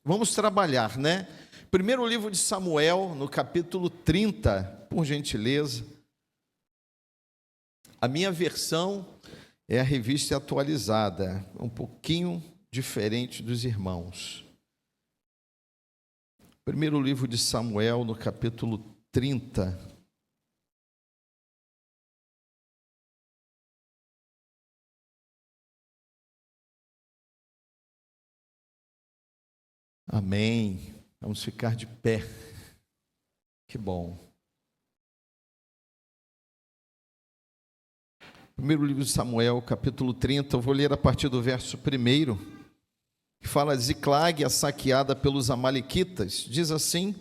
vamos trabalhar, né? Primeiro livro de Samuel, no capítulo 30, por gentileza. A minha versão é a revista atualizada, um pouquinho diferente dos irmãos. Primeiro livro de Samuel, no capítulo 30. Amém. Vamos ficar de pé. Que bom. Primeiro livro de Samuel, capítulo 30, eu vou ler a partir do verso 1, que fala: Ziclag, a saqueada pelos amalequitas, diz assim: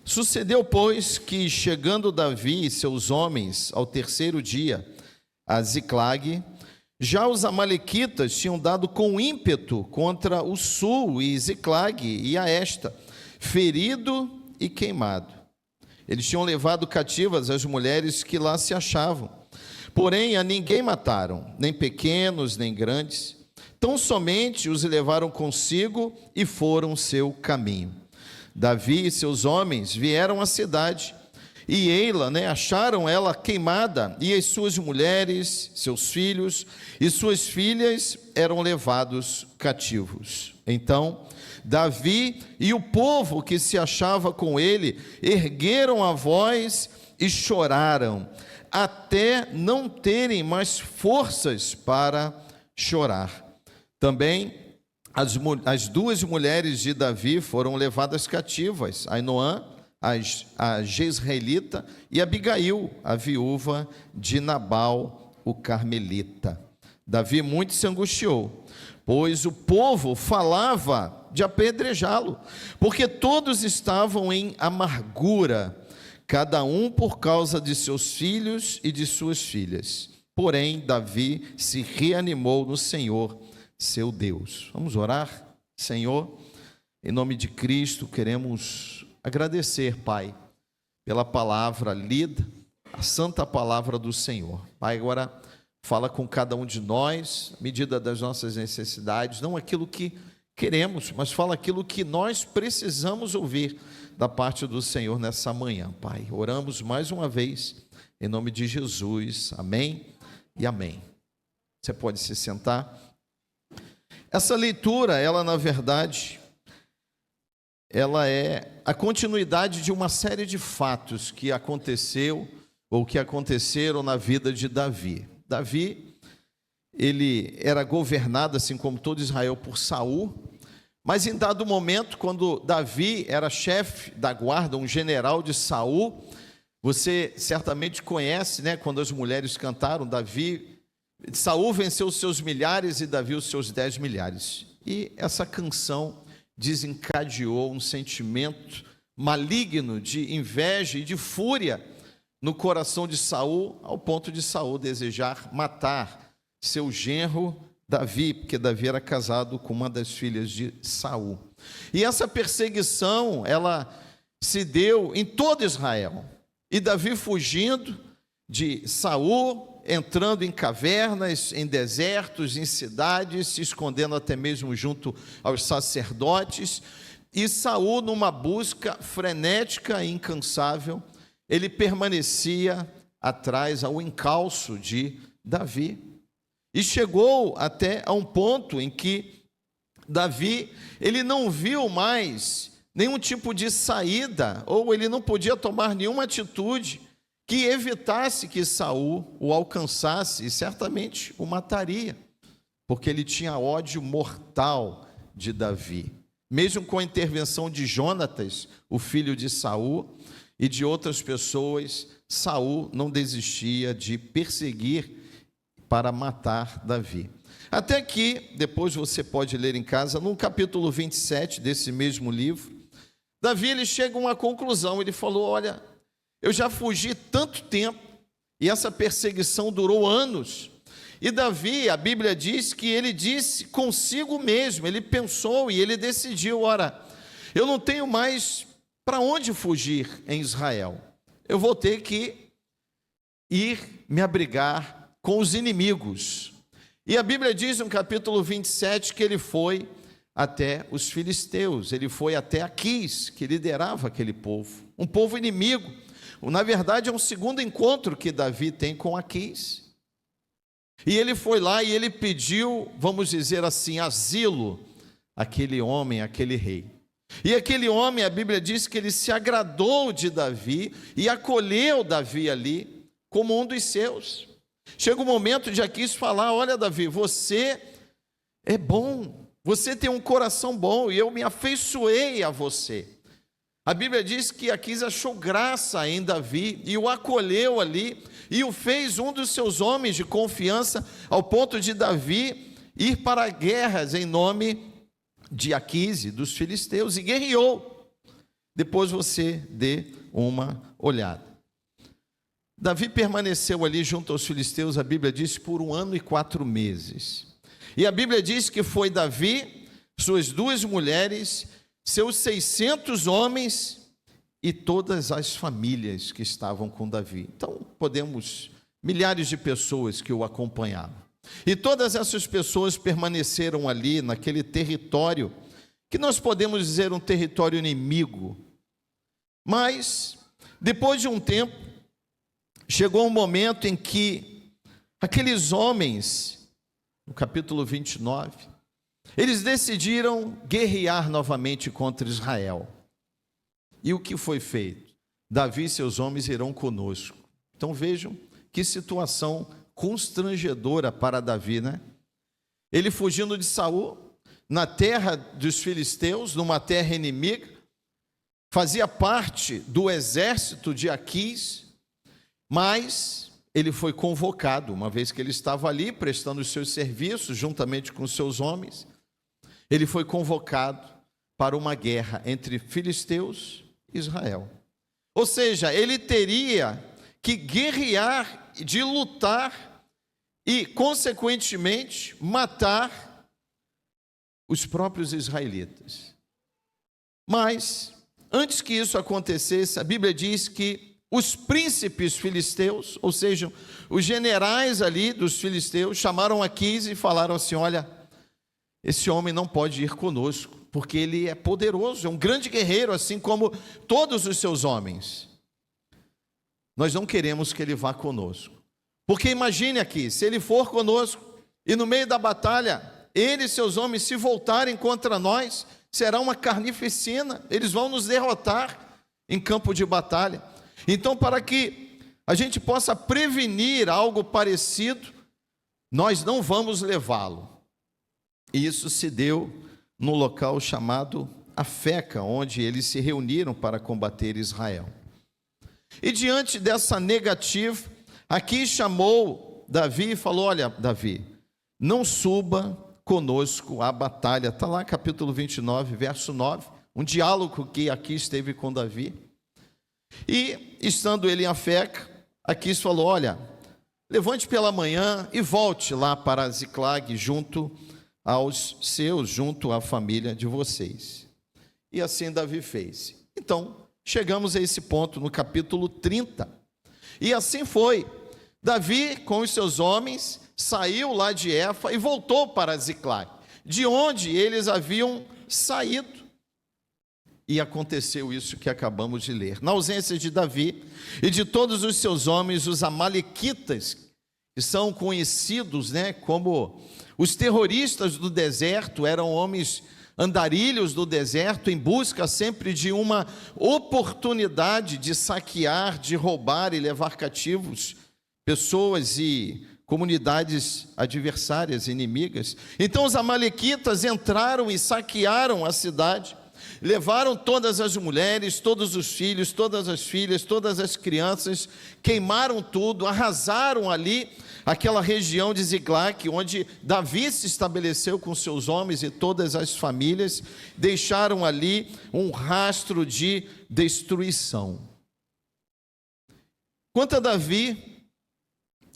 Sucedeu, pois, que chegando Davi e seus homens ao terceiro dia a Ziclag, já os amalequitas tinham dado com ímpeto contra o sul e Ziclag e a esta, ferido e queimado. Eles tinham levado cativas as mulheres que lá se achavam. Porém, a ninguém mataram, nem pequenos, nem grandes. Tão somente os levaram consigo e foram seu caminho. Davi e seus homens vieram à cidade, e ei-la, acharam ela queimada, e as suas mulheres, seus filhos e suas filhas eram levados cativos. Então, Davi e o povo que se achava com ele ergueram a voz e choraram, até não terem mais forças para chorar. Também as duas mulheres de Davi foram levadas cativas, Ainoã, a jezreelita, e Abigail, a viúva de Nabal, o carmelita. Davi muito se angustiou, pois o povo falava de apedrejá-lo, porque todos estavam em amargura, cada um por causa de seus filhos e de suas filhas. Porém, Davi se reanimou no Senhor, seu Deus. Vamos orar? Senhor, em nome de Cristo, queremos agradecer, Pai, pela palavra lida, a santa palavra do Senhor. Pai, agora fala com cada um de nós, à medida das nossas necessidades, não aquilo que queremos, mas fala aquilo que nós precisamos ouvir da parte do Senhor nessa manhã, Pai. Oramos mais uma vez, em nome de Jesus, amém e amém. Você pode se sentar. Essa leitura, ela na verdade, ela é a continuidade de uma série de fatos que aconteceu, ou que aconteceram na vida de Davi. Davi, ele era governado, assim como todo Israel, por Saul. Mas em dado momento, quando Davi era chefe da guarda, um general de Saul, você certamente conhece, quando as mulheres cantaram, Saul venceu os seus milhares e Davi os seus 10 milhares. E essa canção desencadeou um sentimento maligno de inveja e de fúria no coração de Saul, ao ponto de Saul desejar matar seu genro Davi, porque Davi era casado com uma das filhas de Saul. E essa perseguição, ela se deu em todo Israel. E Davi fugindo de Saul, entrando em cavernas, em desertos, em cidades, se escondendo até mesmo junto aos sacerdotes. E Saul, numa busca frenética e incansável, ele permanecia atrás ao encalço de Davi. E chegou até a um ponto em que Davi, ele não viu mais nenhum tipo de saída, ou ele não podia tomar nenhuma atitude que evitasse que Saul o alcançasse e certamente o mataria, porque ele tinha ódio mortal de Davi. Mesmo com a intervenção de Jonatas, o filho de Saul, e de outras pessoas, Saul não desistia de perseguir para matar Davi. Até que, depois você pode ler em casa, no capítulo 27 desse mesmo livro, Davi ele chega a uma conclusão, ele falou: olha, eu já fugi tanto tempo, e essa perseguição durou anos, e Davi, a Bíblia diz que ele disse consigo mesmo, ele pensou e ele decidiu: ora, eu não tenho mais para onde fugir em Israel, eu vou ter que ir me abrigar com os inimigos. E a Bíblia diz no capítulo 27 que ele foi até os filisteus, ele foi até Aquis, que liderava aquele povo, um povo inimigo. Na verdade, é um segundo encontro que Davi tem com Aquis. E ele foi lá e ele pediu, vamos dizer assim, asilo àquele homem, àquele rei. E aquele homem, a Bíblia diz que ele se agradou de Davi e acolheu Davi ali como um dos seus. Chega o momento de Aquis falar: olha, Davi, você é bom, você tem um coração bom e eu me afeiçoei a você. A Bíblia diz que Aquis achou graça em Davi e o acolheu ali e o fez um dos seus homens de confiança, ao ponto de Davi ir para guerras em nome de Aquis, dos filisteus, e guerreou. Depois você dê uma olhada. Davi permaneceu ali junto aos filisteus, a Bíblia diz, por 1 ano e 4 meses. E a Bíblia diz que foi Davi, suas 2 mulheres, seus 600 homens e todas as famílias que estavam com Davi. Então, milhares de pessoas que o acompanhavam. E todas essas pessoas permaneceram ali, naquele território, que nós podemos dizer um território inimigo. Mas, depois de um tempo, chegou um momento em que aqueles homens, no capítulo 29, eles decidiram guerrear novamente contra Israel. E o que foi feito? Davi e seus homens irão conosco. Então vejam que situação constrangedora para Davi, né? Ele fugindo de Saul, na terra dos filisteus, numa terra inimiga, fazia parte do exército de Aquis, mas ele foi convocado, uma vez que ele estava ali prestando os seus serviços juntamente com os seus homens, ele foi convocado para uma guerra entre filisteus e Israel. Ou seja, ele teria que guerrear, de lutar e, consequentemente, matar os próprios israelitas. Mas, antes que isso acontecesse, a Bíblia diz que os príncipes filisteus, ou seja, os generais ali dos filisteus, chamaram Aquis e falaram assim: olha, esse homem não pode ir conosco, porque ele é poderoso, é um grande guerreiro, assim como todos os seus homens. Nós não queremos que ele vá conosco. Porque imagine aqui, se ele for conosco e no meio da batalha, ele e seus homens se voltarem contra nós, será uma carnificina, eles vão nos derrotar em campo de batalha. Então, para que a gente possa prevenir algo parecido, nós não vamos levá-lo. E isso se deu no local chamado Afeca, onde eles se reuniram para combater Israel. E diante dessa negativa, Aquis chamou Davi e falou: olha, Davi, não suba conosco à batalha. Está lá capítulo 29, verso 9, um diálogo que Aquis teve com Davi. E, estando ele em Afeca, Aquis falou: olha, levante pela manhã e volte lá para Ziclag, junto aos seus, junto à família de vocês. E assim Davi fez. Então, chegamos a esse ponto no capítulo 30. E assim foi. Davi, com os seus homens, saiu lá de Efa e voltou para Ziclag, de onde eles haviam saído. E aconteceu isso que acabamos de ler. Na ausência de Davi e de todos os seus homens, os amalequitas, que são conhecidos, como os terroristas do deserto, eram homens andarilhos do deserto, em busca sempre de uma oportunidade de saquear, de roubar e levar cativos pessoas e comunidades adversárias, inimigas. Então os amalequitas entraram e saquearam a cidade, levaram todas as mulheres, todos os filhos, todas as filhas, todas as crianças, queimaram tudo, arrasaram ali aquela região de Ziclag, onde Davi se estabeleceu com seus homens e todas as famílias, deixaram ali um rastro de destruição. Quanto a Davi,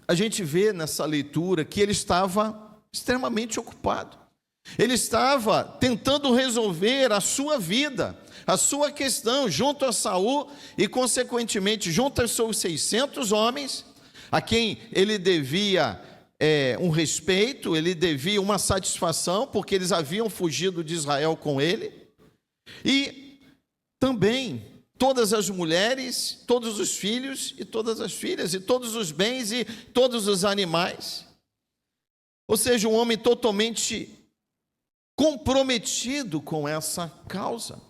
a gente vê nessa leitura que ele estava extremamente ocupado. Ele estava tentando resolver a sua vida, a sua questão, junto a Saul e, consequentemente, junto aos seus 600 homens, a quem ele devia um respeito, ele devia uma satisfação, porque eles haviam fugido de Israel com ele. E também todas as mulheres, todos os filhos e todas as filhas, e todos os bens e todos os animais. Ou seja, um homem totalmente comprometido com essa causa,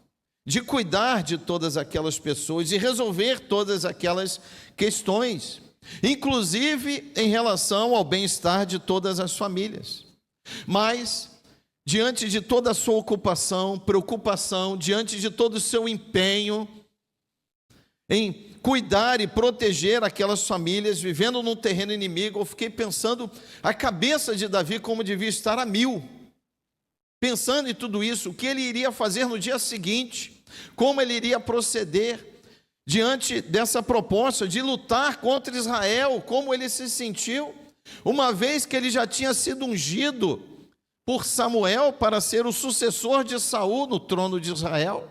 de cuidar de todas aquelas pessoas e resolver todas aquelas questões, inclusive em relação ao bem-estar de todas as famílias. Mas, diante de toda a sua ocupação, preocupação, diante de todo o seu empenho em cuidar e proteger aquelas famílias, vivendo num terreno inimigo, eu fiquei pensando a cabeça de Davi como devia estar a mil, pensando em tudo isso, o que ele iria fazer no dia seguinte, como ele iria proceder diante dessa proposta de lutar contra Israel, como ele se sentiu, uma vez que ele já tinha sido ungido por Samuel para ser o sucessor de Saul no trono de Israel.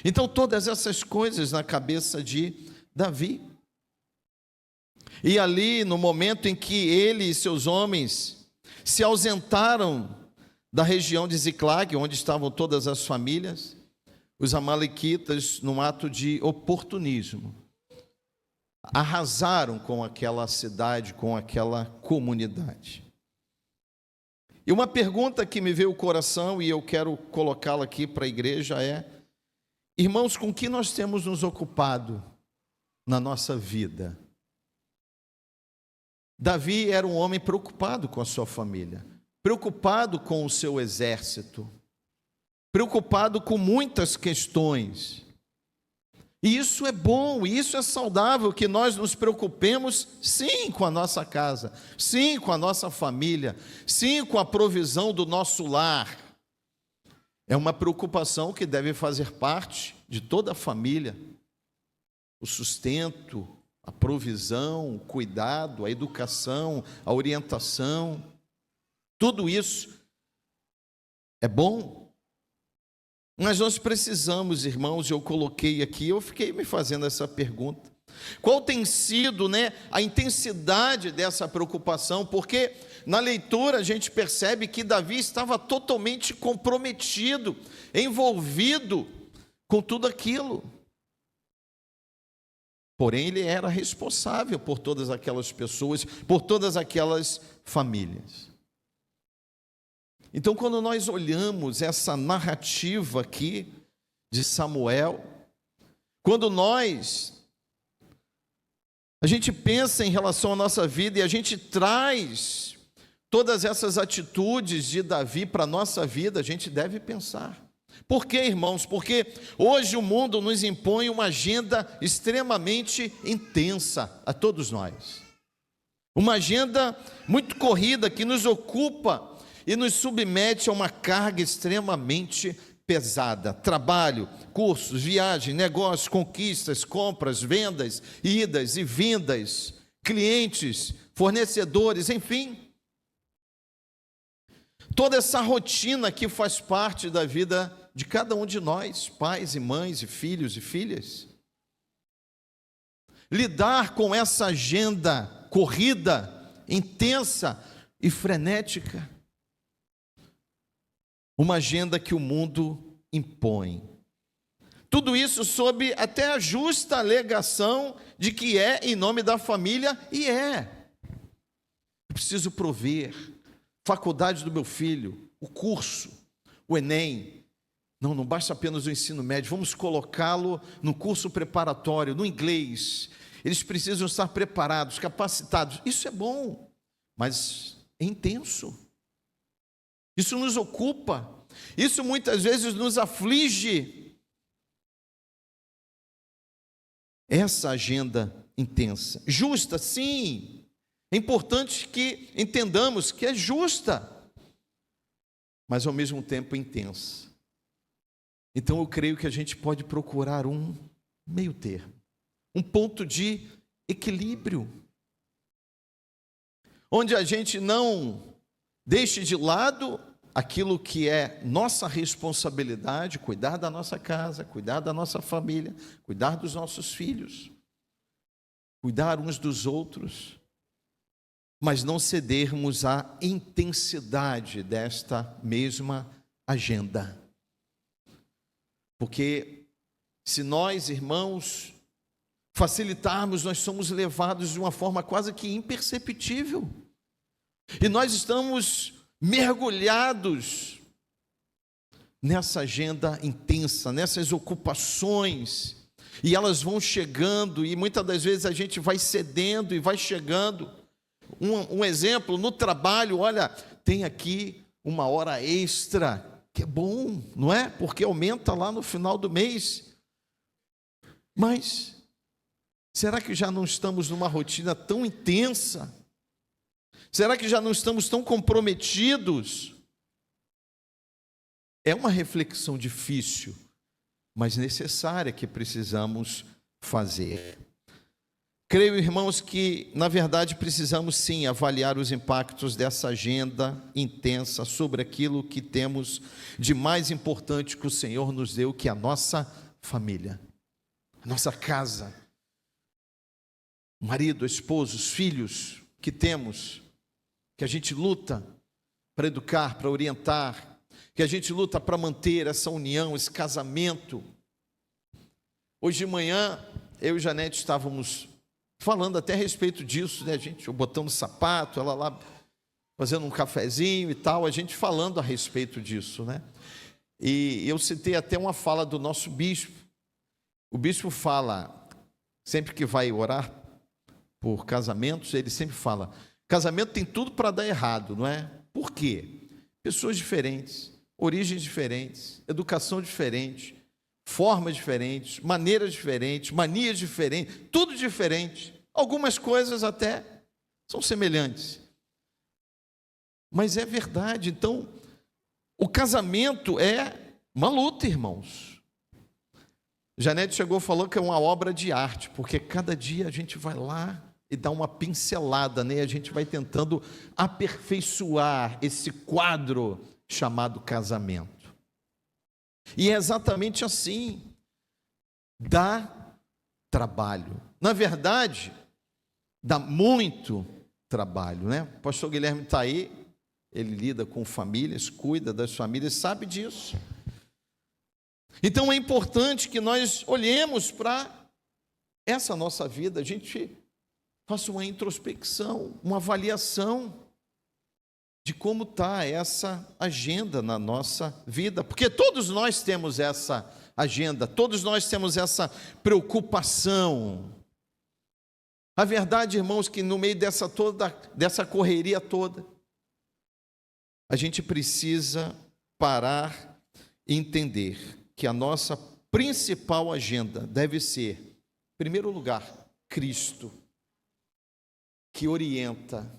Então, todas essas coisas na cabeça de Davi. E ali, no momento em que ele e seus homens se ausentaram da região de Ziclag, onde estavam todas as famílias, os amalequitas, num ato de oportunismo, arrasaram com aquela cidade, com aquela comunidade. E uma pergunta que me veio ao coração, e eu quero colocá-la aqui para a igreja, é: irmãos, com que nós temos nos ocupado na nossa vida? Davi era um homem preocupado com a sua família, preocupado com o seu exército, preocupado com muitas questões. E isso é bom, isso é saudável, que nós nos preocupemos, sim, com a nossa casa, sim, com a nossa família, sim, com a provisão do nosso lar. É uma preocupação que deve fazer parte de toda a família. O sustento, a provisão, o cuidado, a educação, a orientação, tudo isso é bom. Mas nós precisamos, irmãos, eu coloquei aqui, eu fiquei me fazendo essa pergunta. Qual tem sido, a intensidade dessa preocupação? Porque na leitura a gente percebe que Davi estava totalmente comprometido, envolvido com tudo aquilo. Porém, ele era responsável por todas aquelas pessoas, por todas aquelas famílias. Então, quando nós olhamos essa narrativa aqui de Samuel, quando a gente pensa em relação à nossa vida e a gente traz todas essas atitudes de Davi para a nossa vida, a gente deve pensar. Por quê, irmãos? Porque hoje o mundo nos impõe uma agenda extremamente intensa a todos nós. Uma agenda muito corrida que nos ocupa e nos submete a uma carga extremamente pesada. Trabalho, cursos, viagem, negócios, conquistas, compras, vendas, idas e vindas, clientes, fornecedores, enfim. Toda essa rotina que faz parte da vida de cada um de nós, pais e mães e filhos e filhas. Lidar com essa agenda corrida, intensa e frenética. Uma agenda que o mundo impõe. Tudo isso sob até a justa alegação de que é em nome da família, e é. Eu preciso prover, faculdade do meu filho, o curso, o Enem. Não basta apenas o ensino médio, vamos colocá-lo no curso preparatório, no inglês. Eles precisam estar preparados, capacitados. Isso é bom, mas é intenso. Isso nos ocupa, isso muitas vezes nos aflige. Essa agenda intensa, justa, sim, é importante que entendamos que é justa, mas ao mesmo tempo intensa. Então eu creio que a gente pode procurar um meio termo, um ponto de equilíbrio, onde a gente não deixe de lado aquilo que é nossa responsabilidade, cuidar da nossa casa, cuidar da nossa família, cuidar dos nossos filhos, cuidar uns dos outros, mas não cedermos à intensidade desta mesma agenda. Porque se nós, irmãos, facilitarmos, nós somos levados de uma forma quase que imperceptível. E nós estamos mergulhados nessa agenda intensa, nessas ocupações, e elas vão chegando, e muitas das vezes a gente vai cedendo e vai chegando. Um exemplo, no trabalho, olha, tem aqui uma hora extra, que é bom, não é? Porque aumenta lá no final do mês. Mas será que já não estamos numa rotina tão intensa? Será que já não estamos tão comprometidos? É uma reflexão difícil, mas necessária, que precisamos fazer. Creio, irmãos, que na verdade precisamos sim avaliar os impactos dessa agenda intensa sobre aquilo que temos de mais importante que o Senhor nos deu, que é a nossa família, a nossa casa, o marido, a esposa, os filhos que temos, que a gente luta para educar, para orientar, que a gente luta para manter essa união, esse casamento. Hoje de manhã, eu e Janete estávamos falando até a respeito disso, né, gente? Eu botando sapato, ela lá fazendo um cafezinho e tal, a gente falando a respeito disso, né? E eu citei até uma fala do nosso bispo. O bispo fala, sempre que vai orar por casamentos, ele sempre fala: casamento tem tudo para dar errado, não é? Por quê? Pessoas diferentes, origens diferentes, educação diferente, formas diferentes, maneiras diferentes, manias diferentes, tudo diferente. Algumas coisas até são semelhantes. Mas é verdade. Então, o casamento é uma luta, irmãos. Janete chegou e falou que é uma obra de arte, porque cada dia a gente vai lá e dá uma pincelada, né? A gente vai tentando aperfeiçoar esse quadro chamado casamento. E é exatamente assim. Dá trabalho. Na verdade, dá muito trabalho, né? O pastor Guilherme está aí, ele lida com famílias, cuida das famílias, sabe disso. Então é importante que nós olhemos para essa nossa vida, a gente faça uma introspecção, uma avaliação de como está essa agenda na nossa vida, porque todos nós temos essa agenda, todos nós temos essa preocupação. A verdade, irmãos, que no meio dessa correria toda, a gente precisa parar e entender que a nossa principal agenda deve ser, em primeiro lugar, Cristo, que orienta,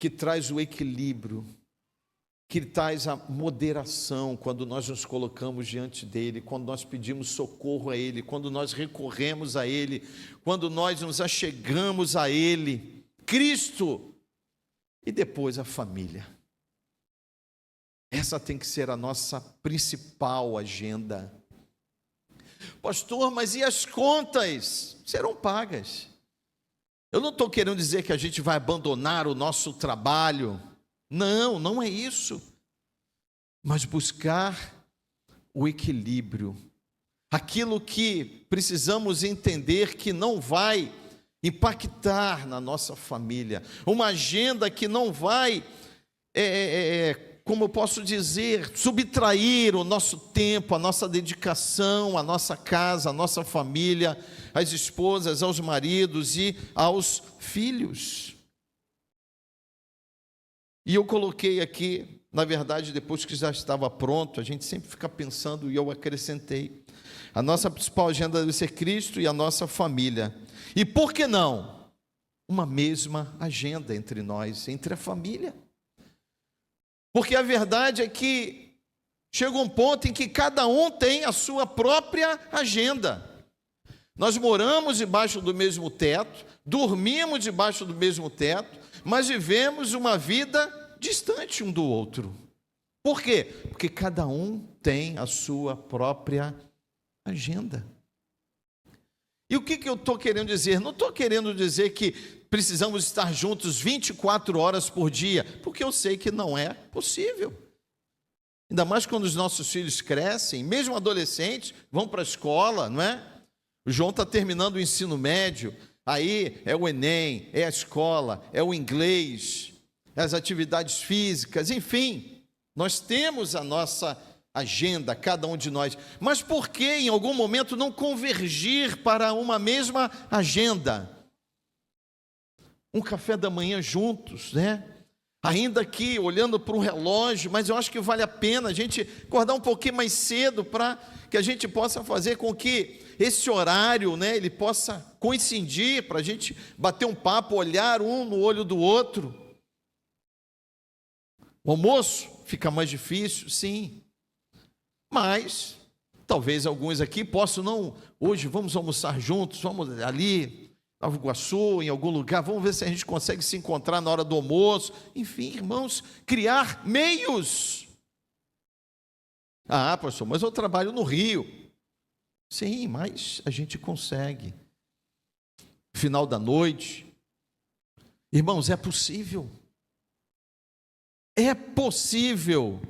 que traz o equilíbrio, que traz a moderação quando nós nos colocamos diante dele, quando nós pedimos socorro a ele, quando nós recorremos a ele, quando nós nos achegamos a ele. Cristo, e depois a família. Essa tem que ser a nossa principal agenda. Pastor, mas e as contas? Serão pagas. Eu não estou querendo dizer que a gente vai abandonar o nosso trabalho. Não, não é isso. Mas buscar o equilíbrio. Aquilo que precisamos entender que não vai impactar na nossa família. Uma agenda que não vai, como eu posso dizer, subtrair o nosso tempo, a nossa dedicação, a nossa casa, a nossa família, às esposas, aos maridos e aos filhos. E eu coloquei aqui, na verdade, depois que já estava pronto, a gente sempre fica pensando, e eu acrescentei, a nossa principal agenda deve ser Cristo e a nossa família. E por que não? Uma mesma agenda entre nós, entre a família. Porque a verdade é que chega um ponto em que cada um tem a sua própria agenda. Nós moramos debaixo do mesmo teto, dormimos debaixo do mesmo teto, mas vivemos uma vida distante um do outro. Por quê? Porque cada um tem a sua própria agenda. E o que eu estou querendo dizer? Não estou querendo dizer que precisamos estar juntos 24 horas por dia, porque eu sei que não é possível. Ainda mais quando os nossos filhos crescem, mesmo adolescentes, vão para a escola, não é? O João está terminando o ensino médio, aí é o Enem, é a escola, é o inglês, é as atividades físicas, enfim, nós temos a nossa agenda, cada um de nós. Mas por que em algum momento não convergir para uma mesma agenda? Um café da manhã juntos, né? Ainda que olhando para um relógio, mas eu acho que vale a pena a gente acordar um pouquinho mais cedo para que a gente possa fazer com que esse horário, né, ele possa coincidir, para a gente bater um papo, olhar um no olho do outro. O almoço fica mais difícil, sim, mas talvez alguns aqui possam, não, hoje vamos almoçar juntos, vamos ali, Nova Iguaçu, em algum lugar, vamos ver se a gente consegue se encontrar na hora do almoço. Enfim, irmãos, criar meios. Ah, pastor, mas eu trabalho no Rio. Sim, mas a gente consegue. Final da noite. Irmãos, é possível. É possível.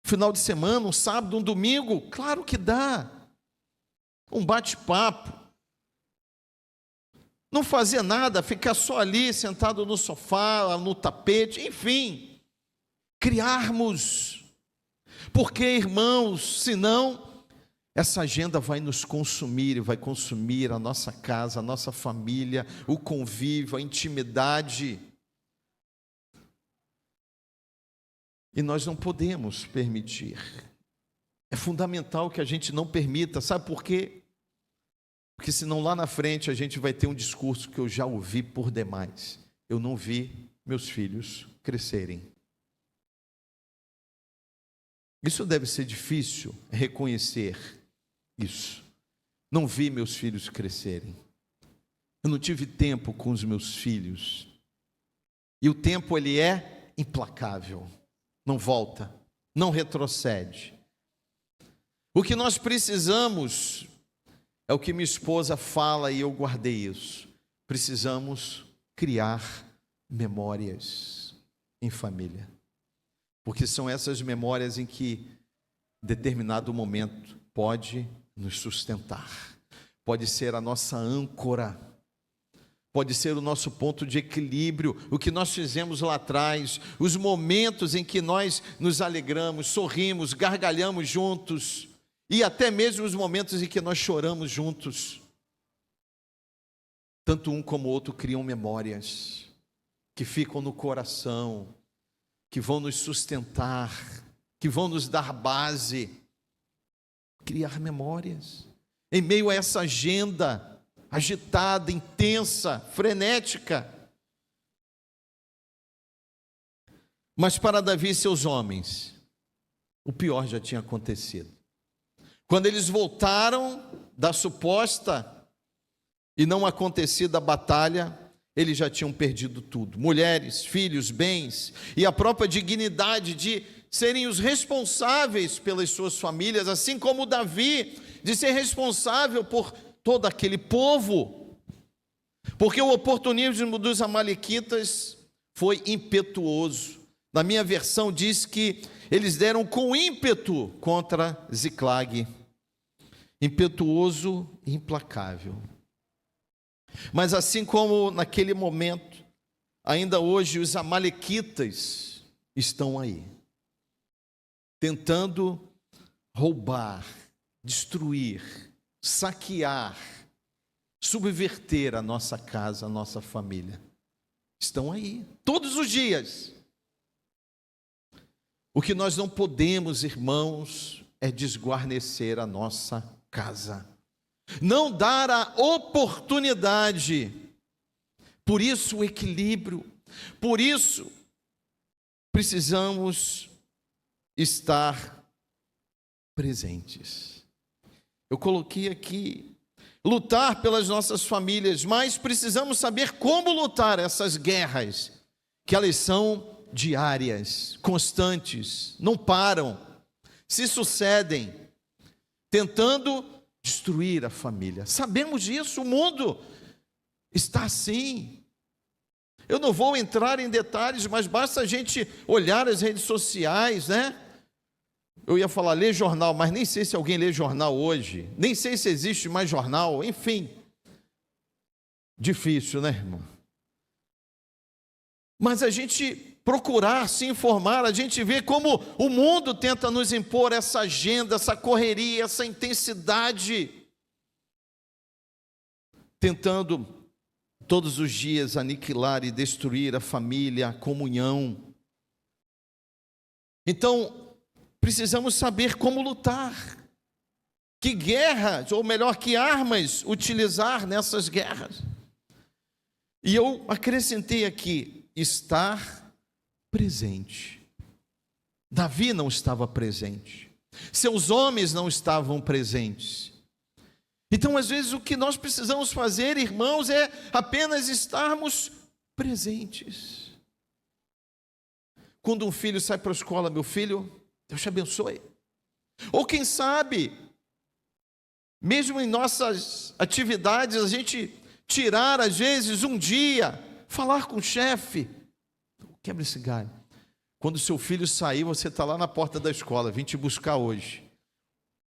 Final de semana, um sábado, um domingo, claro que dá. Um bate-papo. Não fazer nada, ficar só ali, sentado no sofá, no tapete, enfim. Criarmos. Porque, irmãos, senão, essa agenda vai nos consumir, e vai consumir a nossa casa, a nossa família, o convívio, a intimidade. E nós não podemos permitir. É fundamental que a gente não permita, sabe por quê? Porque senão lá na frente a gente vai ter um discurso que eu já ouvi por demais. Eu não vi meus filhos crescerem. Isso deve ser difícil, reconhecer isso. Não vi meus filhos crescerem. Eu não tive tempo com os meus filhos. E o tempo, ele é implacável. Não volta, não retrocede. O que nós precisamos é o que minha esposa fala e eu guardei isso. Precisamos criar memórias em família. Porque são essas memórias em que determinado momento pode nos sustentar. Pode ser a nossa âncora. Pode ser o nosso ponto de equilíbrio, o que nós fizemos lá atrás, os momentos em que nós nos alegramos, sorrimos, gargalhamos juntos, e até mesmo os momentos em que nós choramos juntos. Tanto um como o outro criam memórias que ficam no coração, que vão nos sustentar, que vão nos dar base. Criar memórias em meio a essa agenda agitada, intensa, frenética. Mas para Davi e seus homens, o pior já tinha acontecido. Quando eles voltaram da suposta e não acontecida batalha, eles já tinham perdido tudo. Mulheres, filhos, bens e a própria dignidade de serem os responsáveis pelas suas famílias, assim como Davi, de ser responsável por todo aquele povo. Porque o oportunismo dos amalequitas foi impetuoso. Na minha versão diz que eles deram com ímpeto contra Ziclag. Impetuoso e implacável. Mas assim como naquele momento, ainda hoje os amalequitas estão aí, tentando roubar, destruir, saquear, subverter a nossa casa, a nossa família. Estão aí, todos os dias. O que nós não podemos, irmãos, é desguarnecer a nossa casa. Não dar a oportunidade. Por isso o equilíbrio. Por isso precisamos estar presentes. Eu coloquei aqui lutar pelas nossas famílias, mas precisamos saber como lutar essas guerras, que elas são diárias, constantes, não param, se sucedem, tentando destruir a família. Sabemos disso, o mundo está assim. Eu não vou entrar em detalhes, mas basta a gente olhar as redes sociais, né? Eu ia falar ler jornal, mas nem sei se alguém lê jornal hoje. Nem sei se existe mais jornal, enfim. Difícil, né, irmão? Mas a gente procurar se informar, a gente vê como o mundo tenta nos impor essa agenda, essa correria, essa intensidade, tentando todos os dias aniquilar e destruir a família, a comunhão. Então, precisamos saber como lutar, que guerras, ou melhor, que armas utilizar nessas guerras. E eu acrescentei aqui, estar presente. Davi não estava presente, seus homens não estavam presentes. Então, às vezes, o que nós precisamos fazer, irmãos, é apenas estarmos presentes. Quando um filho sai para a escola, meu filho, Deus te abençoe. Ou quem sabe, mesmo em nossas atividades, a gente tirar, às vezes, um dia, falar com o chefe. Quebra esse galho. Quando seu filho sair, você está lá na porta da escola, vim te buscar hoje.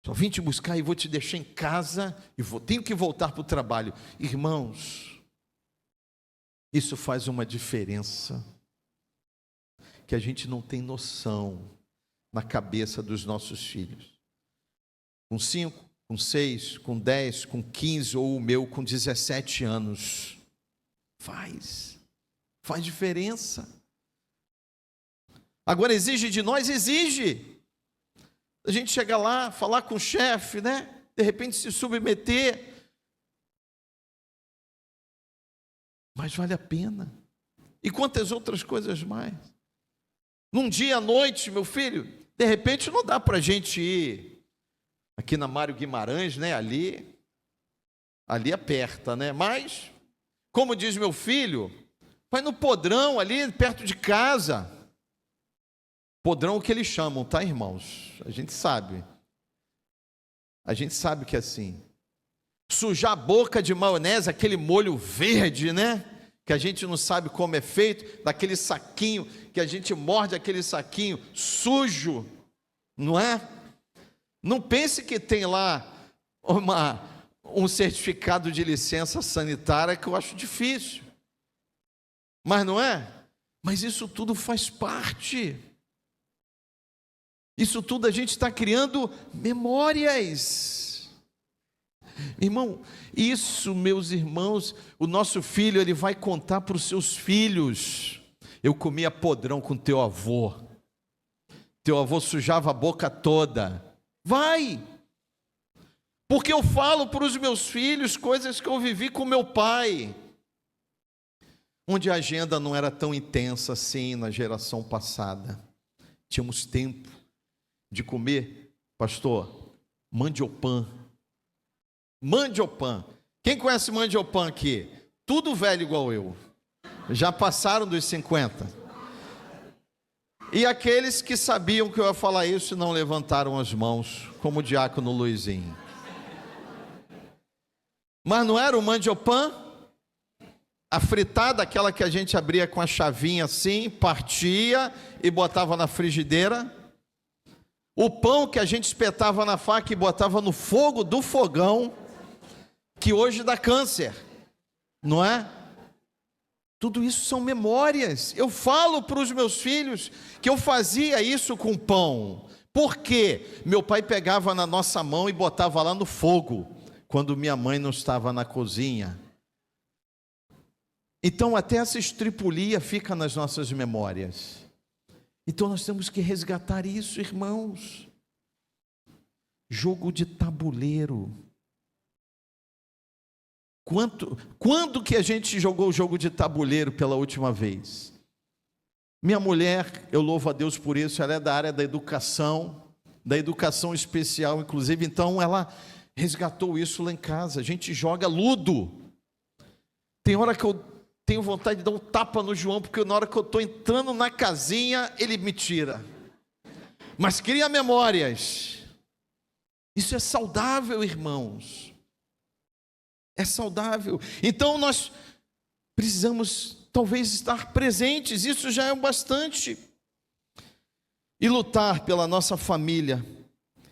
Só vim te buscar e vou te deixar em casa e tenho que voltar para o trabalho. Irmãos, isso faz uma diferença que a gente não tem noção na cabeça dos nossos filhos. Com 5, com 6, com 10, com 15 ou o meu com 17 anos. Faz diferença. Agora exige de nós, exige. A gente chega lá, falar com o chefe, né? De repente se submeter. Mas vale a pena. E quantas outras coisas mais. Num dia à noite, meu filho, de repente não dá para a gente ir aqui na Mário Guimarães, né? Ali aperta, né? Mas, como diz meu filho, vai no podrão ali perto de casa. Podrão é o que eles chamam, tá, irmãos? A gente sabe que é assim. Sujar a boca de maionese, aquele molho verde, né? Que a gente não sabe como é feito, daquele saquinho, que a gente morde aquele saquinho sujo, não é? Não pense que tem lá um certificado de licença sanitária, que eu acho difícil. Mas não é? Mas isso tudo faz parte. Isso tudo a gente está criando memórias. Irmão, isso, meus irmãos, o nosso filho, ele vai contar para os seus filhos. Eu comia podrão com teu avô. Teu avô sujava a boca toda. Vai! Porque eu falo para os meus filhos coisas que eu vivi com meu pai. Onde a agenda não era tão intensa assim na geração passada. Tínhamos tempo de comer, pastor, mandiopan. Mandiopan. Quem conhece mandiopan aqui? Tudo velho igual eu. Já passaram dos 50. E aqueles que sabiam que eu ia falar isso não levantaram as mãos, como o diácono Luizinho. Mas não era o mandiopan? A fritada, aquela que a gente abria com a chavinha assim, partia e botava na frigideira. O pão que a gente espetava na faca e botava no fogo do fogão, que hoje dá câncer, não é? Tudo isso são memórias. Eu falo para os meus filhos que eu fazia isso com pão. Por quê? Meu pai pegava na nossa mão e botava lá no fogo, quando minha mãe não estava na cozinha. Então até essa estripulia fica nas nossas memórias. Então nós temos que resgatar isso, irmãos. Jogo de tabuleiro. Quando que a gente jogou o jogo de tabuleiro pela última vez? Minha mulher, eu louvo a Deus por isso, ela é da área da educação especial, inclusive, então ela resgatou isso lá em casa. A gente joga ludo. Tem hora que eu tenho vontade de dar um tapa no João, porque na hora que eu estou entrando na casinha, ele me tira. Mas cria memórias. Isso é saudável, irmãos. É saudável. Então nós precisamos talvez estar presentes, isso já é o bastante. E lutar pela nossa família,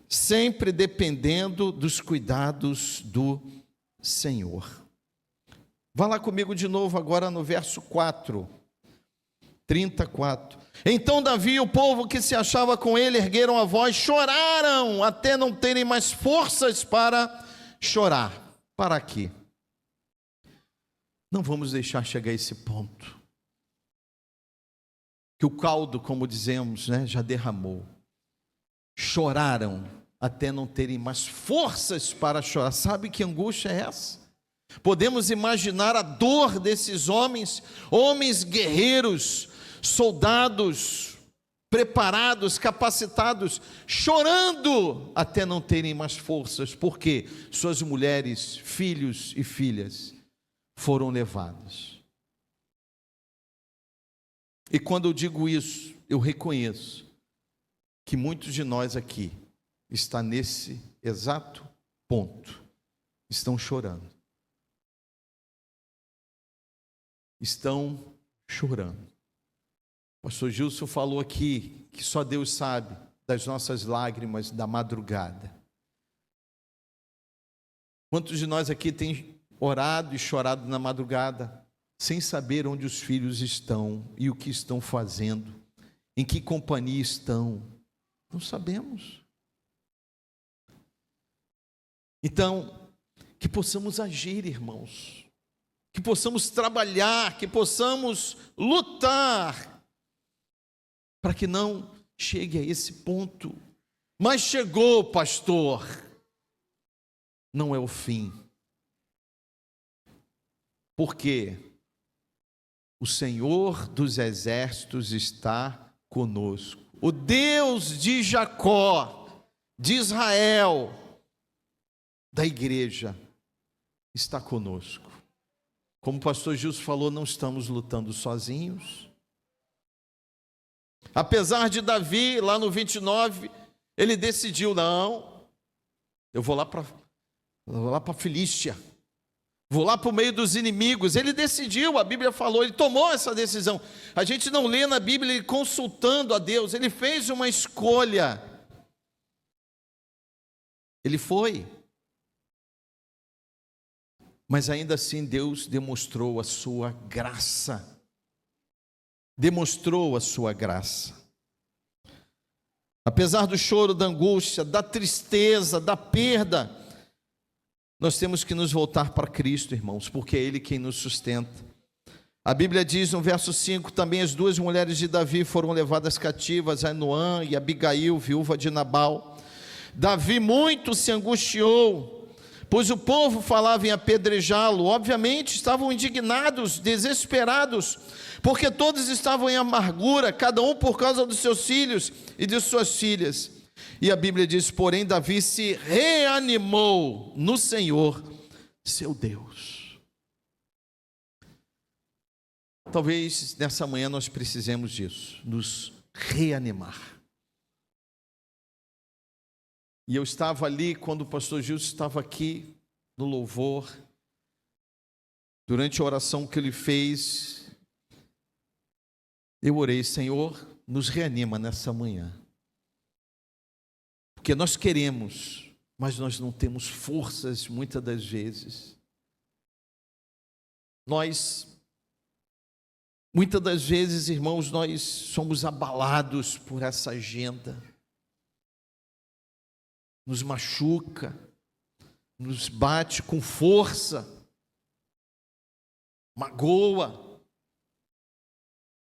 sempre dependendo dos cuidados do Senhor. Vá lá comigo de novo agora no verso 4, 34. Então Davi e o povo que se achava com ele ergueram a voz, choraram até não terem mais forças para chorar. Para quê? Não vamos deixar chegar a esse ponto. Que o caldo, como dizemos, já derramou. Choraram até não terem mais forças para chorar. Sabe que angústia é essa? Podemos imaginar a dor desses homens guerreiros, soldados, preparados, capacitados, chorando até não terem mais forças, porque suas mulheres, filhos e filhas foram levados. E quando eu digo isso, eu reconheço que muitos de nós aqui está nesse exato ponto, estão chorando. Estão chorando. O pastor Gilson falou aqui que só Deus sabe das nossas lágrimas da madrugada. Quantos de nós aqui tem orado e chorado na madrugada, sem saber onde os filhos estão e o que estão fazendo, em que companhia estão? Não sabemos. Então, que possamos agir, irmãos, que possamos trabalhar, que possamos lutar, para que não chegue a esse ponto. Mas chegou, pastor, não é o fim. Por quê? O Senhor dos exércitos está conosco. O Deus de Jacó, de Israel, da igreja, está conosco. Como o pastor Gilson falou, não estamos lutando sozinhos. Apesar de Davi, lá no 29, ele decidiu, não, eu vou lá para a Filístia, vou lá para o meio dos inimigos. Ele decidiu, a Bíblia falou, ele tomou essa decisão. A gente não lê na Bíblia ele consultando a Deus, ele fez uma escolha. Ele foi. Mas ainda assim Deus demonstrou a sua graça. Demonstrou a sua graça. Apesar do choro, da angústia, da tristeza, da perda, nós temos que nos voltar para Cristo, irmãos, porque é Ele quem nos sustenta. A Bíblia diz no verso 5, também as duas mulheres de Davi foram levadas cativas, Ainoã e Abigail, viúva de Nabal. Davi muito se angustiou, pois o povo falava em apedrejá-lo. Obviamente estavam indignados, desesperados, porque todos estavam em amargura, cada um por causa dos seus filhos e de suas filhas. E a Bíblia diz, porém Davi se reanimou no Senhor, seu Deus. Talvez nessa manhã nós precisemos disso, nos reanimar. E eu estava ali quando o pastor Gilson estava aqui no louvor, durante a oração que ele fez, eu orei, Senhor, nos reanima nessa manhã. Porque nós queremos, mas nós não temos forças muitas das vezes. Muitas das vezes, irmãos, nós somos abalados por essa agenda. Nos machuca, nos bate com força, magoa,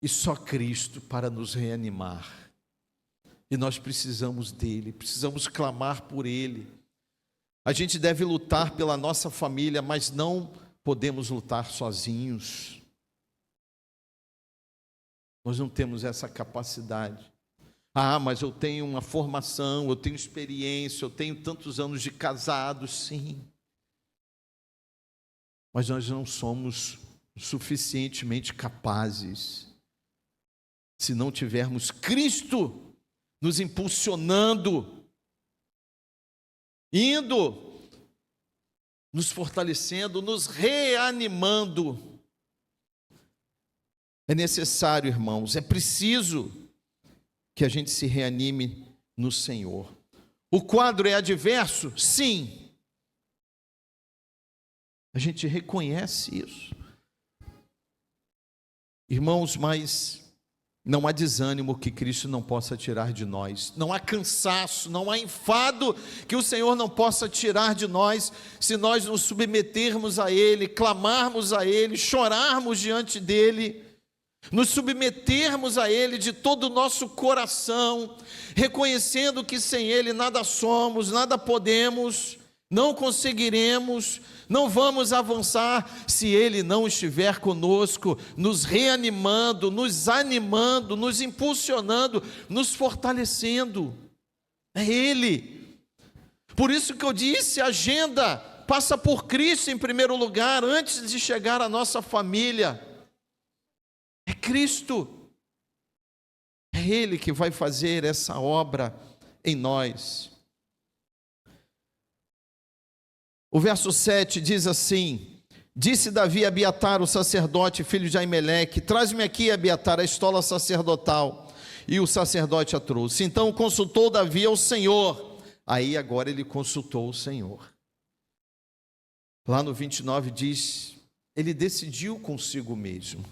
e só Cristo para nos reanimar. E nós precisamos dele, precisamos clamar por ele. A gente deve lutar pela nossa família, mas não podemos lutar sozinhos. Nós não temos essa capacidade. Ah, mas eu tenho uma formação, eu tenho experiência, eu tenho tantos anos de casado, sim. Mas nós não somos suficientemente capazes se não tivermos Cristo nos impulsionando, indo, nos fortalecendo, nos reanimando. É necessário, irmãos, é preciso que a gente se reanime no Senhor. O quadro é adverso? Sim. A gente reconhece isso. Irmãos, mas não há desânimo que Cristo não possa tirar de nós. Não há cansaço, não há enfado que o Senhor não possa tirar de nós, se nós nos submetermos a Ele, clamarmos a Ele, chorarmos diante dEle, nos submetermos a Ele de todo o nosso coração, reconhecendo que sem Ele nada somos, nada podemos, não conseguiremos, não vamos avançar se Ele não estiver conosco, nos reanimando, nos animando, nos impulsionando, nos fortalecendo. É Ele. Por isso que eu disse, a agenda passa por Cristo em primeiro lugar, antes de chegar à nossa família. É Cristo. É Ele que vai fazer essa obra em nós. O verso 7 diz assim: disse Davi a Abiatar, o sacerdote, filho de Aimeleque: traz-me aqui, Abiatar, a estola sacerdotal. E o sacerdote a trouxe. Então consultou Davi ao Senhor. Aí agora ele consultou o Senhor. Lá no 29 diz, ele decidiu consigo mesmo.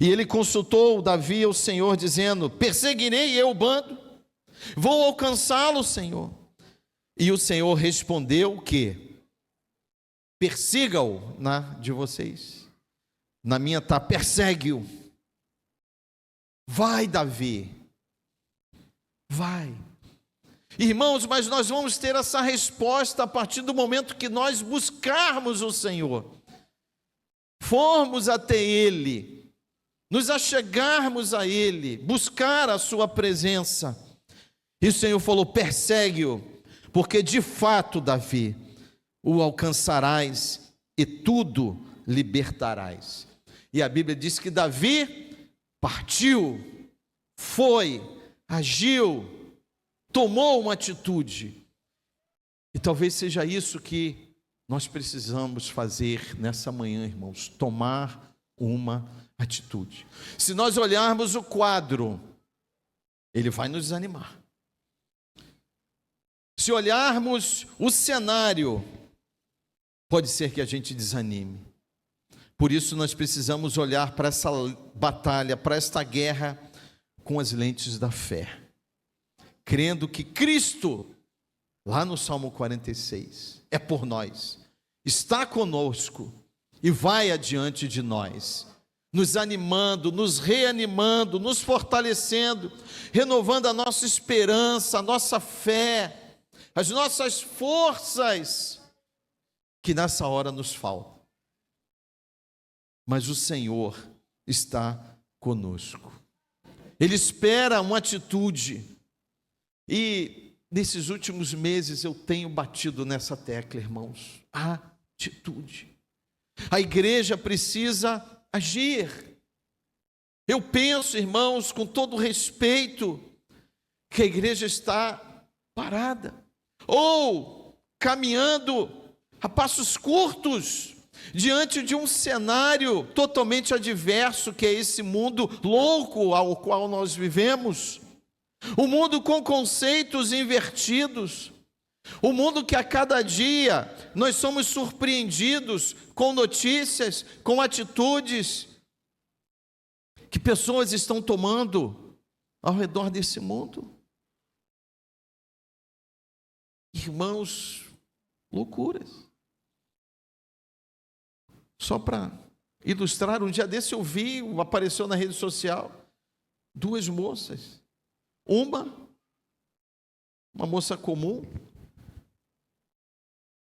E ele consultou Davi ao Senhor, dizendo: perseguirei eu o bando? Vou alcançá-lo, Senhor. E o Senhor respondeu o quê? Persiga-o, na de vocês. Na minha está, persegue-o. Vai, Davi. Vai. Irmãos, mas nós vamos ter essa resposta a partir do momento que nós buscarmos o Senhor. Formos até Ele, nos achegarmos a Ele, buscar a sua presença. E o Senhor falou: persegue-o. Porque de fato, Davi, o alcançarás e tudo libertarás. E a Bíblia diz que Davi partiu, foi, agiu, tomou uma atitude. E talvez seja isso que nós precisamos fazer nessa manhã, irmãos, tomar uma atitude. Se nós olharmos o quadro, ele vai nos desanimar. Se olharmos o cenário, pode ser que a gente desanime. Por isso nós precisamos olhar para essa batalha, para esta guerra, com as lentes da fé, crendo que Cristo, lá no Salmo 46, é por nós, está conosco e vai adiante de nós, nos animando, nos reanimando, nos fortalecendo, renovando a nossa esperança, a nossa fé, as nossas forças, que nessa hora nos faltam. Mas o Senhor está conosco. Ele espera uma atitude. E nesses últimos meses eu tenho batido nessa tecla, irmãos. Atitude. A igreja precisa agir. Eu penso, irmãos, com todo respeito, que a igreja está parada, ou caminhando a passos curtos, diante de um cenário totalmente adverso, que é esse mundo louco ao qual nós vivemos, um mundo com conceitos invertidos, um mundo que a cada dia nós somos surpreendidos com notícias, com atitudes que pessoas estão tomando ao redor desse mundo. Irmãos, loucuras. Só para ilustrar, um dia desse eu vi, apareceu na rede social, duas moças. Uma moça comum,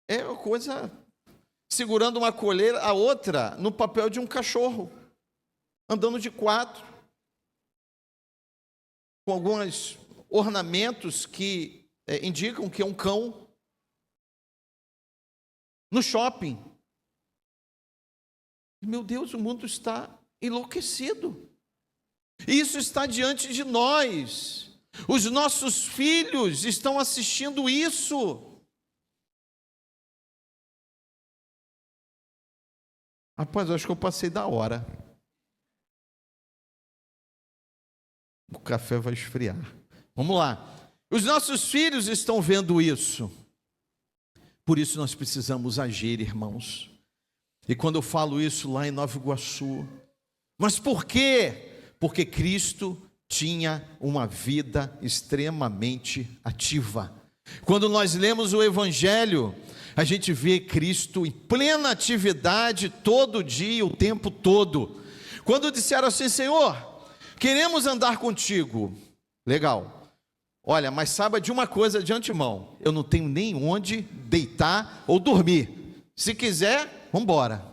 é uma coisa, segurando uma coleira, a outra no papel de um cachorro, andando de quatro, com alguns ornamentos que indicam que é um cão, no shopping. Meu Deus, o mundo está enlouquecido. Isso está diante de nós. Os nossos filhos estão assistindo isso. Rapaz, eu acho que eu passei da hora. O café vai esfriar. Vamos lá. Os nossos filhos estão vendo isso. Por isso nós precisamos agir, irmãos. E quando eu falo isso lá em Nova Iguaçu, mas por quê? Porque Cristo tinha uma vida extremamente ativa. Quando nós lemos o Evangelho, a gente vê Cristo em plena atividade todo dia, o tempo todo. Quando disseram assim: Senhor, queremos andar contigo. Legal. Olha, mas saiba de uma coisa de antemão: eu não tenho nem onde deitar ou dormir. Se quiser, vamos embora.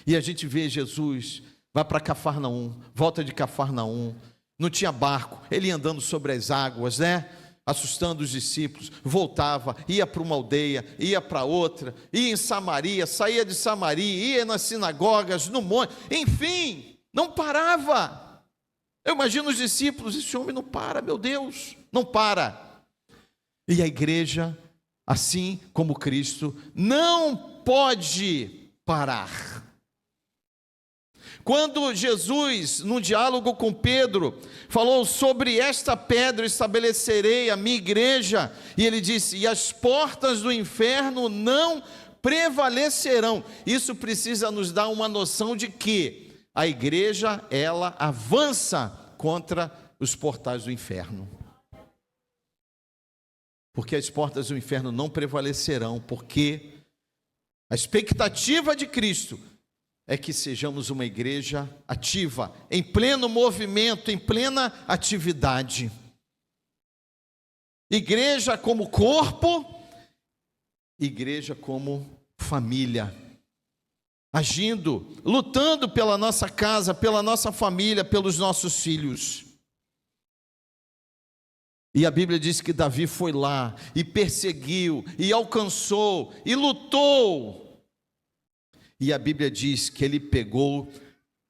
E a gente vê Jesus, vai para Cafarnaum, volta de Cafarnaum, não tinha barco, ele ia andando sobre as águas, né? Assustando os discípulos, voltava, ia para uma aldeia, ia para outra, ia em Samaria, saía de Samaria, ia nas sinagogas, no monte, enfim, não parava. Eu imagino os discípulos: esse homem não para, meu Deus, não para. E a igreja, assim como Cristo, não pode parar. Quando Jesus, no diálogo com Pedro, falou sobre esta pedra estabelecerei a minha igreja, e ele disse: e as portas do inferno não prevalecerão. Isso precisa nos dar uma noção de que a igreja, ela avança contra os portais do inferno. Porque as portas do inferno não prevalecerão, porque a expectativa de Cristo é que sejamos uma igreja ativa, em pleno movimento, em plena atividade. Igreja como corpo, igreja como família, agindo, lutando pela nossa casa, pela nossa família, pelos nossos filhos. E a Bíblia diz que Davi foi lá e perseguiu, e alcançou, e lutou. E a Bíblia diz que ele pegou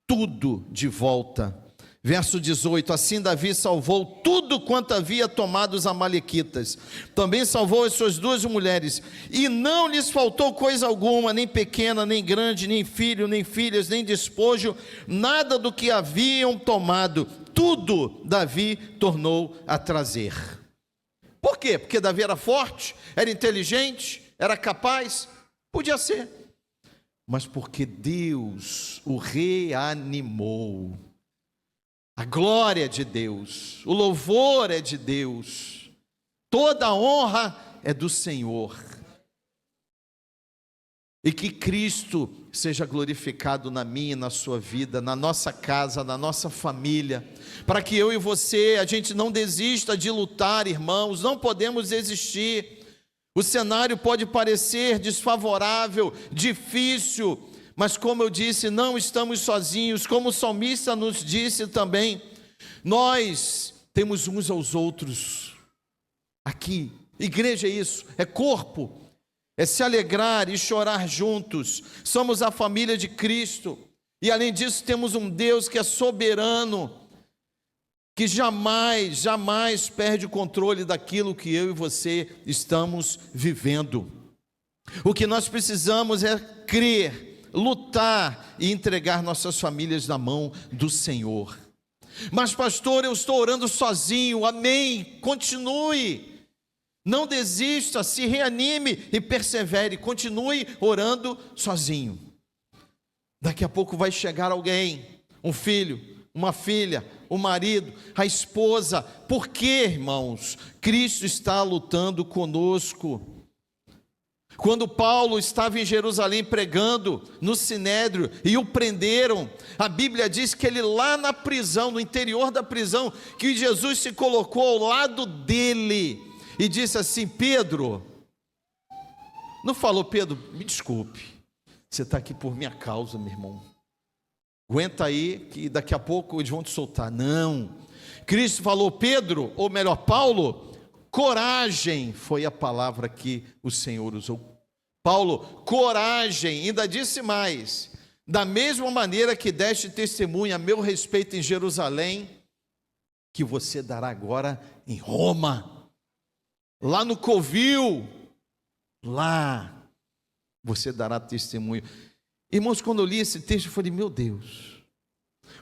tudo de volta. Verso 18: assim Davi salvou tudo quanto havia tomado os amalequitas. Também salvou as suas 2 mulheres, e não lhes faltou coisa alguma, nem pequena, nem grande, nem filho, nem filhas, nem despojo, nada do que haviam tomado. Tudo Davi tornou a trazer. Por quê? Porque Davi era forte, era inteligente, era capaz? Podia ser. Mas porque Deus o reanimou. A glória é de Deus, o louvor é de Deus, toda a honra é do Senhor. E que Cristo seja glorificado na minha e na sua vida, na nossa casa, na nossa família, para que eu e você, a gente não desista de lutar, irmãos, não podemos desistir. O cenário pode parecer desfavorável, difícil, mas como eu disse, não estamos sozinhos. Como o salmista nos disse também, nós temos uns aos outros. Aqui, igreja é isso, é corpo, é se alegrar e chorar juntos. Somos a família de Cristo, e além disso temos um Deus que é soberano, que jamais perde o controle daquilo que eu e você estamos vivendo. O que nós precisamos é crer, lutar e entregar nossas famílias na mão do Senhor. Mas pastor, eu estou orando sozinho. Amém, continue, não desista, se reanime e persevere, continue orando sozinho. Daqui a pouco vai chegar alguém, um filho, uma filha, o marido, a esposa. Por quê, irmãos? Cristo está lutando conosco. Quando Paulo estava em Jerusalém pregando no Sinédrio e o prenderam, a Bíblia diz que ele lá na prisão, no interior da prisão, que Jesus se colocou ao lado dele e disse assim: Pedro, não falou: Pedro, me desculpe, você está aqui por minha causa, meu irmão, aguenta aí que daqui a pouco eles vão te soltar. Não, Cristo falou: Pedro, ou melhor, Paulo, coragem foi a palavra que o Senhor usou. Paulo, coragem, ainda disse mais: da mesma maneira que deste testemunho a meu respeito em Jerusalém, que você dará agora em Roma, lá no covil, lá você dará testemunho. Irmãos, quando eu li esse texto, eu falei, meu Deus,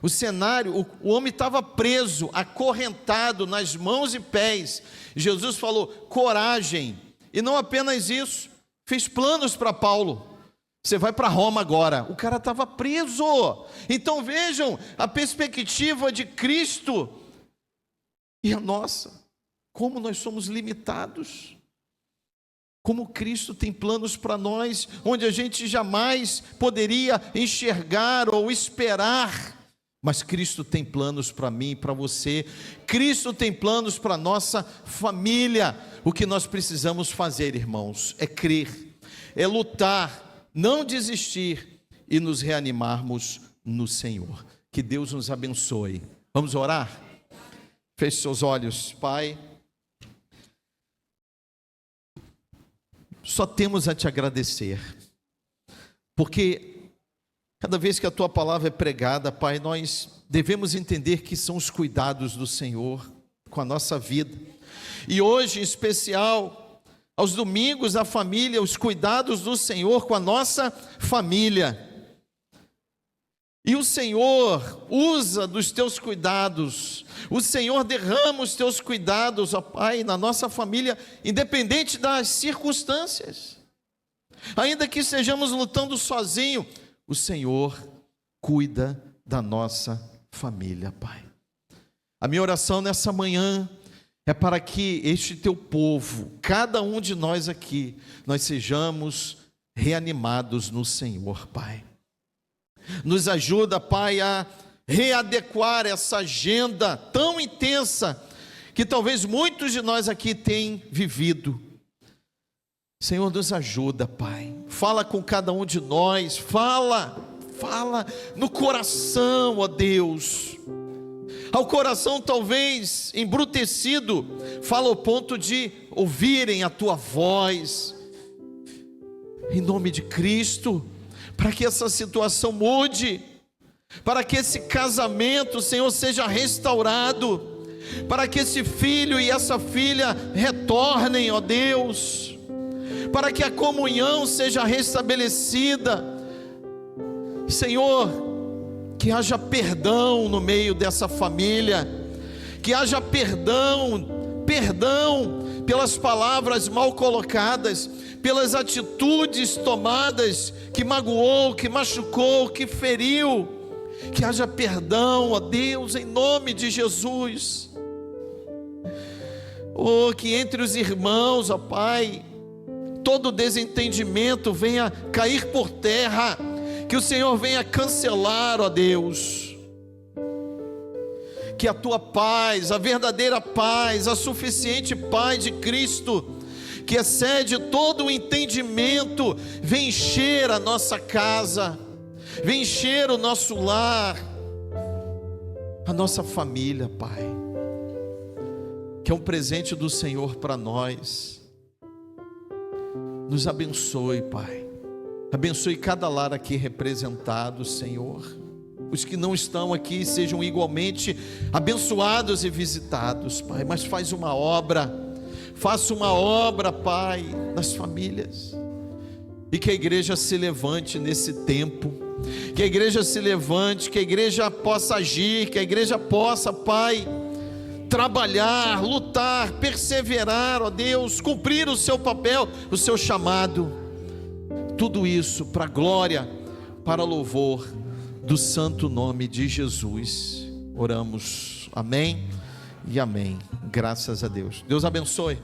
o cenário, o homem estava preso, acorrentado nas mãos e pés. Jesus falou, coragem, e não apenas isso, fez planos para Paulo. Você vai para Roma agora. O cara estava preso. Então vejam a perspectiva de Cristo e a nossa, como nós somos limitados, como Cristo tem planos para nós, onde a gente jamais poderia enxergar ou esperar, mas Cristo tem planos para mim e para você. Cristo tem planos para a nossa família. O que nós precisamos fazer, irmãos, é crer, é lutar, não desistir e nos reanimarmos no Senhor. Que Deus nos abençoe. Vamos orar? Feche seus olhos. Pai, só temos a te agradecer, porque cada vez que a tua palavra é pregada, Pai, nós devemos entender que são os cuidados do Senhor com a nossa vida. E hoje, em especial, aos domingos, a família, os cuidados do Senhor com a nossa família. E o Senhor usa dos teus cuidados, o Senhor derrama os teus cuidados, ó Pai, na nossa família, independente das circunstâncias. Ainda que estejamos lutando sozinho, o Senhor cuida da nossa família, Pai. A minha oração nessa manhã é para que este teu povo, cada um de nós aqui, nós sejamos reanimados no Senhor, Pai. Nos ajuda, Pai, a readequar essa agenda tão intensa que talvez muitos de nós aqui têm vivido. Senhor, nos ajuda, Pai. Fala com cada um de nós, fala no coração, ó Deus. Ao coração talvez embrutecido, fala ao ponto de ouvirem a tua voz. Em nome de Cristo, para que essa situação mude, para que esse casamento, Senhor, seja restaurado, para que esse filho e essa filha retornem, ó Deus, para que a comunhão seja restabelecida, Senhor, que haja perdão no meio dessa família, que haja perdão pelas palavras mal colocadas, pelas atitudes tomadas, que magoou, que machucou, que feriu, que haja perdão, ó Deus, em nome de Jesus. Oh, que entre os irmãos, ó Pai, todo desentendimento venha cair por terra, que o Senhor venha cancelar, ó Deus, que a tua paz, a verdadeira paz, a suficiente paz de Cristo, que excede todo o entendimento, vem encher a nossa casa, vem encher o nosso lar, a nossa família, Pai, que é um presente do Senhor para nós. Nos abençoe, Pai, abençoe cada lar aqui representado, Senhor. Os que não estão aqui sejam igualmente abençoados e visitados, Pai, mas faça uma obra, Pai, nas famílias, e que a igreja se levante nesse tempo, que a igreja se levante, que a igreja possa agir, que a igreja possa, Pai, trabalhar, lutar, perseverar, ó Deus, cumprir o seu papel, o seu chamado, tudo isso para a glória, para louvor do santo nome de Jesus. Oramos, amém e amém. Graças a Deus. Deus abençoe.